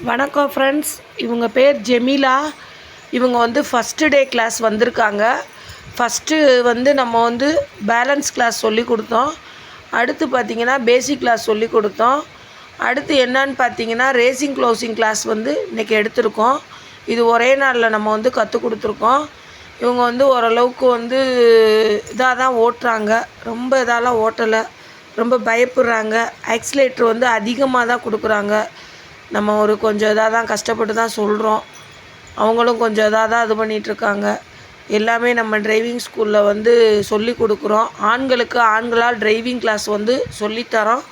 வணக்கம் ஃப்ரெண்ட்ஸ். இவங்க பேர் ஜெமிலா. இவங்க ஃபஸ்ட்டு டே கிளாஸ் வந்திருக்காங்க. ஃபஸ்ட்டு நம்ம பேலன்ஸ் கிளாஸ் சொல்லி கொடுத்தோம். அடுத்து பார்த்திங்கன்னா பேசிக் கிளாஸ் சொல்லி கொடுத்தோம். அடுத்து என்னன்னு பார்த்திங்கன்னா ரேசிங் க்ளோசிங் கிளாஸ் இன்றைக்கி எடுத்திருக்கோம். இது ஒரே நாளில் நம்ம கற்றுக் கொடுத்துருக்கோம். இவங்க ஓரளவுக்கு இதாக தான் ஓட்டுறாங்க. ரொம்ப இதெல்லாம் ஓட்டலை, ரொம்ப பயப்படுறாங்க. ஆக்சிலேட்ரு அதிகமாக தான் கொடுக்குறாங்க. நம்ம கொஞ்சம் இதாக தான் கஷ்டப்பட்டு தான் சொல்கிறோம். அவங்களும் கொஞ்சம் இதாக தான் இது பண்ணிகிட்ருக்காங்க. எல்லாமே நம்ம டிரைவிங் ஸ்கூலில் சொல்லி கொடுக்குறோம். ஆண்களுக்கு ஆண்களால் டிரைவிங் கிளாஸ் சொல்லித்தரோம்.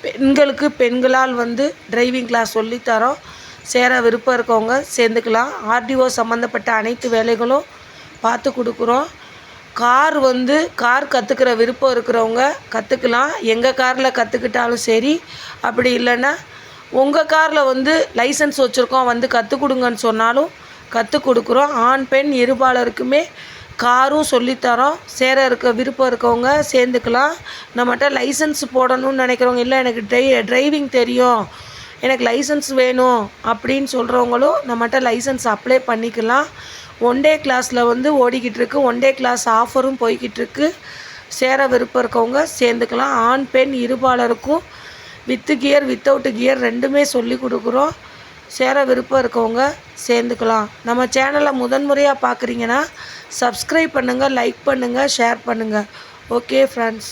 பெண்களுக்கு பெண்களால் டிரைவிங் கிளாஸ் சொல்லித்தரோம். சேர விருப்பம் இருக்கவங்க சேர்ந்துக்கலாம். ஆர்டிஓ சம்மந்தப்பட்ட அனைத்து வேலைகளும் பார்த்து கொடுக்குறோம். கார் கற்றுக்கிற விருப்பம் இருக்கிறவங்க கற்றுக்கலாம். எங்கள் காரில் கற்றுக்கிட்டாலும் சரி, அப்படி இல்லைன்னா உங்கள் காரில் லைசன்ஸ் வச்சுருக்கோம் கற்றுக் கொடுங்கன்னு சொன்னாலும் கற்றுக் கொடுக்குறோம். ஆண் பெண் இருபாலருக்குமே காரும் சொல்லித்தரோம். விருப்பம் இருக்கவங்க சேர்ந்துக்கலாம். நம்மகிட்ட லைசன்ஸ் போடணும்னு நினைக்கிறவங்க, இல்லை எனக்கு டிரைவிங் தெரியும், எனக்கு லைசன்ஸ் வேணும் அப்படின்னு சொல்கிறவங்களும் நம்மகிட்ட லைசன்ஸ் அப்ளை பண்ணிக்கலாம். ஒன் டே கிளாஸில் ஓடிக்கிட்டு இருக்கு. ஒன் டே கிளாஸ் ஆஃபரும் போய்கிட்டுருக்கு. விருப்பம் இருக்கவங்க சேர்ந்துக்கலாம். ஆண் பெண் இருபாலருக்கும் வித்து கியர் வித்தவுட் கியர் ரெண்டுமே சொல்லி கொடுக்குறோம். விருப்பம் இருக்கவங்க சேர்ந்துக்கலாம். நம்ம சேனலை முதன்முறையாக பார்க்குறீங்கன்னா சப்ஸ்கிரைப் பண்ணுங்கள், லைக் பண்ணுங்கள், ஷேர் பண்ணுங்கள். Okay friends.